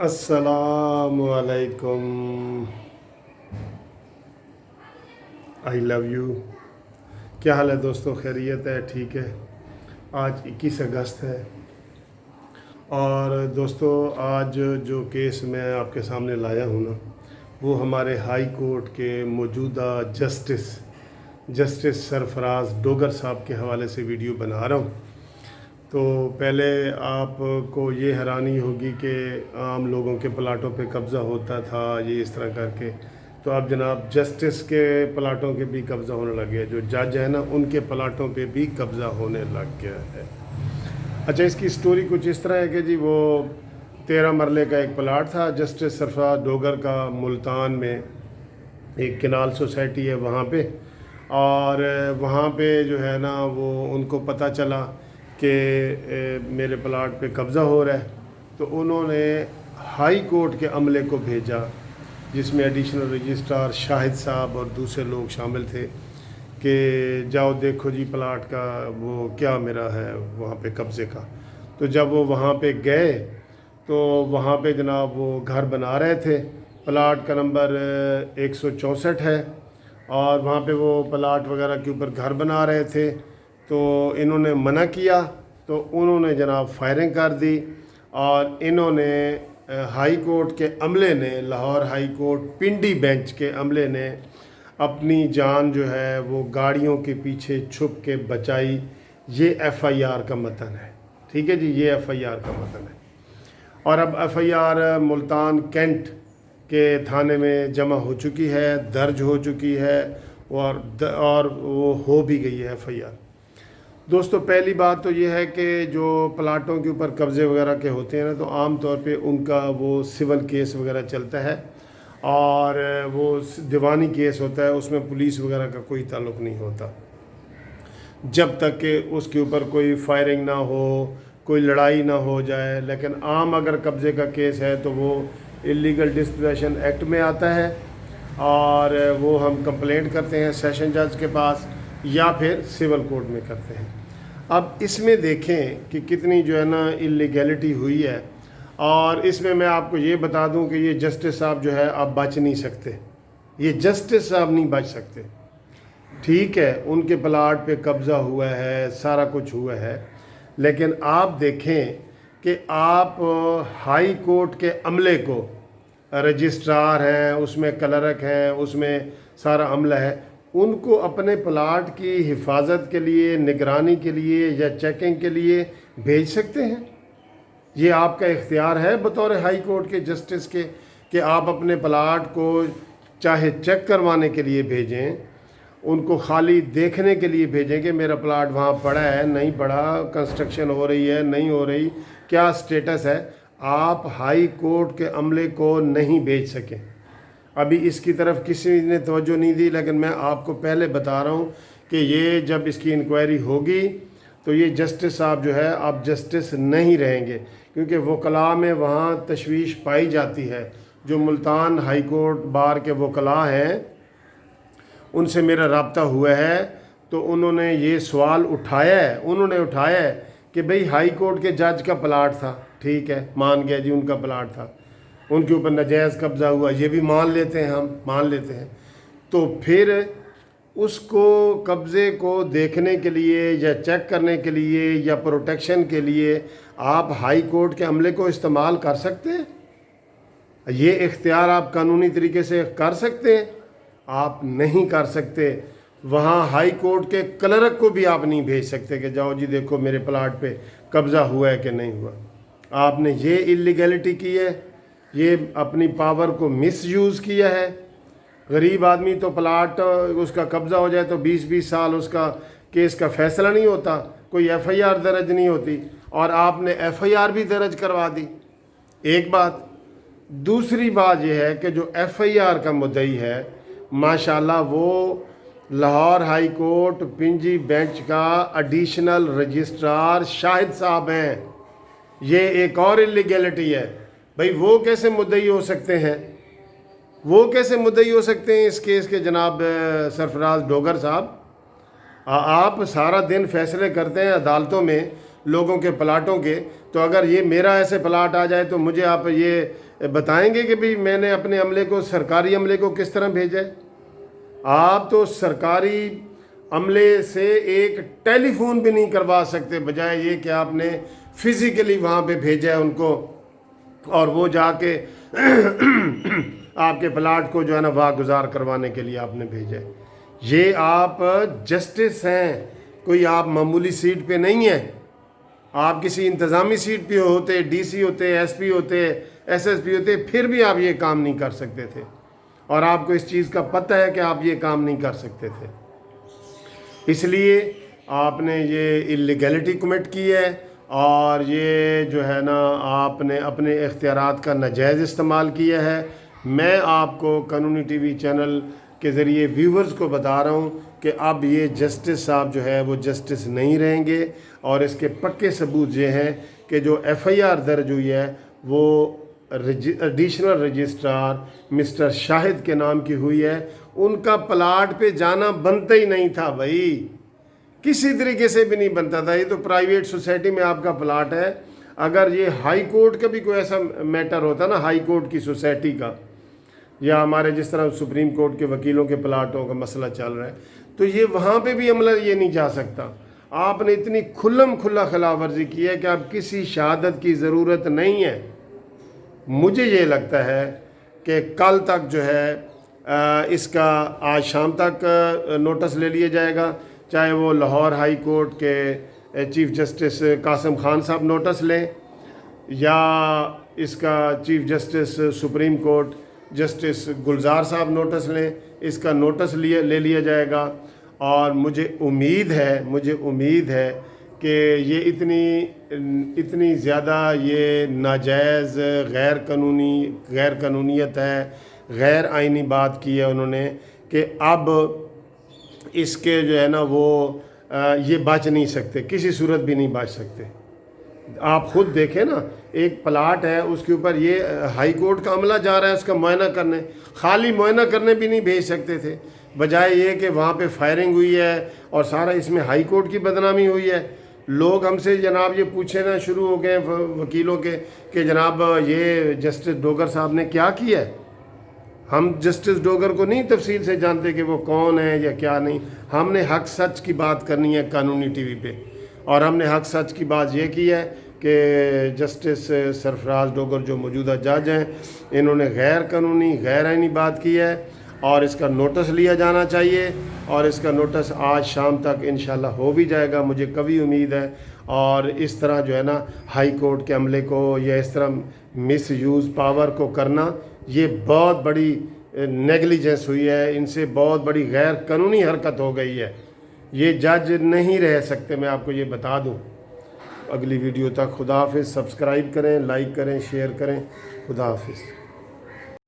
अस्सलाम वालेकुम। I love you. क्या हाल है दोस्तों? खैरियत है? ठीक है। आज 21 अगस्त है और दोस्तों आज जो केस मैं आपके सामने लाया हूँ ना, वो हमारे हाई कोर्ट के मौजूदा जस्टिस सरफराज डोगर साहब के हवाले से वीडियो बना रहा हूँ। तो पहले आपको ये हैरानी होगी कि आम लोगों के प्लाटों पे कब्ज़ा होता था ये इस तरह करके, तो अब जनाब जस्टिस के प्लाटों के भी कब्ज़ा होने लग गया, जो जज है ना उनके प्लाटों पे भी कब्ज़ा होने लग गया है। अच्छा, इसकी स्टोरी कुछ इस तरह है कि जी वो 13 मरले का एक प्लाट था जस्टिस सरफराज डोगर का, मुल्तान में एक किनाल सोसाइटी है वहाँ पे। और वहाँ पे जो है ना वो उनको पता चला कि मेरे प्लाट पे कब्ज़ा हो रहा है, तो उन्होंने हाई कोर्ट के अमले को भेजा जिसमें एडिशनल रजिस्ट्रार शाहिद साहब और दूसरे लोग शामिल थे कि जाओ देखो जी प्लाट का वो क्या मेरा है वहाँ पे कब्ज़े का। तो जब वो वहाँ पे गए तो वहाँ पे जनाब वो घर बना रहे थे, प्लाट का नंबर 164 है और वहाँ पे वो प्लाट वगैरह के ऊपर घर बना रहे थे। तो इन्होंने मना किया तो उन्होंने जनाब फायरिंग कर दी और इन्होंने हाई कोर्ट के अमले ने, लाहौर हाई कोर्ट पिंडी बेंच के अमले ने अपनी जान जो है वो गाड़ियों के पीछे छुप के बचाई। ये एफआईआर का मतन है, ठीक है जी, ये एफआईआर का मतन है। और अब एफआईआर मुल्तान कैंट के थाने में जमा हो चुकी है, दर्ज हो चुकी है और वो हो भी गई है एफआईआर। दोस्तों पहली बात तो ये है कि जो प्लाटों के ऊपर कब्ज़े वगैरह के होते हैं ना, तो आम तौर पे उनका वो सिविल केस वगैरह चलता है और वो दीवानी केस होता है, उसमें पुलिस वगैरह का कोई ताल्लुक़ नहीं होता जब तक कि उसके ऊपर कोई फायरिंग ना हो, कोई लड़ाई ना हो जाए। लेकिन आम अगर कब्ज़े का केस है तो वो इलीगल डिस्पोजेशन एक्ट में आता है और वो हम कंप्लेंट करते हैं सेशन जज के पास या फिर सिविल कोर्ट में करते हैं। अब इसमें देखें कि कितनी जो है ना इलीगैलिटी हुई है। और इसमें मैं आपको ये बता दूं कि ये जस्टिस साहब जो है अब बच नहीं सकते, ये जस्टिस साहब नहीं बच सकते। ठीक है, उनके प्लाट पे कब्ज़ा हुआ है, सारा कुछ हुआ है, लेकिन आप देखें कि आप हाई कोर्ट के अमले को, रजिस्ट्रार हैं, उसमें क्लर्क हैं, उसमें सारा अमला है, उनको अपने प्लाट की हिफाजत के लिए, निगरानी के लिए या चेकिंग के लिए भेज सकते हैं। ये आपका इख्तियार है बतौर हाई कोर्ट के जस्टिस के कि आप अपने प्लाट को चाहे चेक करवाने के लिए भेजें, उनको खाली देखने के लिए भेजें कि मेरा प्लाट वहाँ पड़ा है नहीं पड़ा, कंस्ट्रक्शन हो रही है नहीं हो रही, क्या स्टेटस है। आप हाई कोर्ट के अमले को नहीं भेज सकें। अभी इसकी तरफ किसी ने तवज्जो नहीं दी, लेकिन मैं आपको पहले बता रहा हूँ कि ये जब इसकी इंक्वायरी होगी तो ये जस्टिस साहब जो है अब जस्टिस नहीं रहेंगे, क्योंकि वकला में वहाँ तशवीश पाई जाती है। जो मुल्तान हाई कोर्ट बार के वकला हैं उनसे मेरा रब्ता हुआ है, तो उन्होंने ये सवाल उठाया है कि भाई हाई कोर्ट के जज का प्लाट था, ठीक है, मान गया जी उनका प्लाट था, उनके ऊपर नाजायज़ कब्ज़ा हुआ, ये भी मान लेते हैं, हम मान लेते हैं। तो फिर उसको कब्ज़े को देखने के लिए या चेक करने के लिए या प्रोटेक्शन के लिए आप हाई कोर्ट के अमले को इस्तेमाल कर सकते हैं। ये इख्तियार आप कानूनी तरीके से कर सकते हैं, आप नहीं कर सकते। वहाँ हाई कोर्ट के क्लर्क को भी आप नहीं भेज सकते कि जाओ जी देखो मेरे प्लाट पे कब्ज़ा हुआ है कि नहीं हुआ। आपने ये इलीगैलिटी की है, ये अपनी पावर को मिसयूज़ किया है। गरीब आदमी तो प्लाट उसका कब्ज़ा हो जाए तो 20-20 साल उसका केस का फ़ैसला नहीं होता, कोई एफआईआर दर्ज नहीं होती, और आपने एफआईआर भी दर्ज करवा दी। एक बात। दूसरी बात यह है कि जो एफआईआर का मुद्दई है माशाल्लाह वो लाहौर हाई कोर्ट पिंडी बेंच का एडिशनल रजिस्ट्रार शाहिद साहब हैं। ये एक और इलीगैलिटी है भाई। वो कैसे मुद्दई हो सकते हैं, वो कैसे मुद्दई हो सकते हैं इस केस के जनाब सरफराज डोगर साहब? आप सारा दिन फैसले करते हैं अदालतों में लोगों के प्लाटों के, तो अगर ये मेरा ऐसे प्लाट आ जाए तो मुझे आप ये بتائیں گے کہ بھئی میں نے اپنے عملے کو، سرکاری عملے کو کس طرح بھیجا ہے؟ آپ تو سرکاری عملے سے ایک ٹیلی فون بھی نہیں کروا سکتے، بجائے یہ کہ آپ نے فزیکلی وہاں پہ بھیجا ہے ان کو، اور وہ جا کے آپ کے پلاٹ کو جو ہے نا واگزار کروانے کے لیے آپ نے بھیجا ہے۔ یہ آپ جسٹس ہیں، کوئی آپ معمولی سیٹ پہ نہیں ہیں۔ آپ کسی انتظامی سیٹ پہ ہوتے، ڈی سی ہوتے، ایس پی ہوتے، ایس ایس پی ہوتے، پھر بھی آپ یہ کام نہیں کر سکتے تھے، اور آپ کو اس چیز کا پتہ ہے کہ آپ یہ کام نہیں کر سکتے تھے۔ اس لیے آپ نے یہ اللیگلٹی کمٹ کی ہے، اور یہ جو ہے نا آپ نے اپنے اختیارات کا ناجائز استعمال کیا ہے۔ میں آپ کو قانونی ٹی وی چینل کے ذریعے ویورز کو بتا رہا ہوں کہ اب یہ جسٹس صاحب جو ہے وہ جسٹس نہیں رہیں گے، اور اس کے پکے ثبوت یہ ہیں کہ جو ایف آئی آر درج ہوئی ہے وہ ایڈیشنل رجسٹرار مسٹر شاہد کے نام کی ہوئی ہے۔ ان کا پلاٹ پہ جانا بنتا ہی نہیں تھا بھائی، کسی طریقے سے بھی نہیں بنتا تھا۔ یہ تو پرائیویٹ سوسائٹی میں آپ کا پلاٹ ہے، اگر یہ ہائی کورٹ کا بھی کوئی ایسا میٹر ہوتا نا، ہائی کورٹ کی سوسائٹی کا، یا ہمارے جس طرح سپریم کورٹ کے وکیلوں کے پلاٹوں کا مسئلہ چل رہا ہے، تو یہ وہاں پہ بھی عملہ یہ نہیں جا سکتا۔ آپ نے اتنی کھلم کھلا خلاف ورزی کی ہے کہ اب کسی شہادت کی ضرورت نہیں ہے۔ مجھے یہ لگتا ہے کہ کل تک جو ہے اس کا، آج شام تک نوٹس لے لیا جائے گا، چاہے وہ لاہور ہائی کورٹ کے چیف جسٹس قاسم خان صاحب نوٹس لیں، یا اس کا chief justice supreme court justice Gulzar صاحب نوٹس لیں، اس کا نوٹس لے لیا جائے گا۔ اور مجھے امید ہے کہ یہ اتنی زیادہ یہ ناجائز غیر قانونیت ہے، غیر آئینی بات کی ہے انہوں نے، کہ اب اس کے جو ہے نا وہ یہ بچ نہیں سکتے، کسی صورت بھی نہیں بچ سکتے۔ آپ خود دیکھیں نا، ایک پلاٹ ہے، اس کے اوپر یہ ہائی کورٹ کا عملہ جا رہا ہے اس کا معائنہ کرنے، خالی معائنہ کرنے بھی نہیں بھیج سکتے تھے، بجائے یہ کہ وہاں پہ فائرنگ ہوئی ہے اور سارا اس میں ہائی کورٹ کی بدنامی ہوئی ہے۔ لوگ ہم سے جناب یہ پوچھنا شروع ہو گئے وکیلوں کے کہ جناب یہ جسٹس ڈوگر صاحب نے کیا کیا ہے۔ ہم جسٹس ڈوگر کو نہیں تفصیل سے جانتے کہ وہ کون ہے یا کیا نہیں، ہم نے حق سچ کی بات کرنی ہے قانونی ٹی وی پہ، اور ہم نے حق سچ کی بات یہ کی ہے کہ جسٹس سرفراز ڈوگر جو موجودہ جج ہیں، انہوں نے غیر قانونی غیر آئینی بات کی ہے، اور اس کا نوٹس لیا جانا چاہیے، اور اس کا نوٹس آج شام تک انشاءاللہ ہو بھی جائے گا، مجھے کبھی امید ہے۔ اور اس طرح جو ہے نا ہائی کورٹ کے عملے کو یا اس طرح مس یوز پاور کو کرنا، یہ بہت بڑی نیگلیجنس ہوئی ہے، ان سے بہت بڑی غیر قانونی حرکت ہو گئی ہے۔ یہ جج نہیں رہ سکتے، میں آپ کو یہ بتا دوں۔ اگلی ویڈیو تک خدا حافظ، سبسکرائب کریں، لائک کریں، شیئر کریں، خدا حافظ۔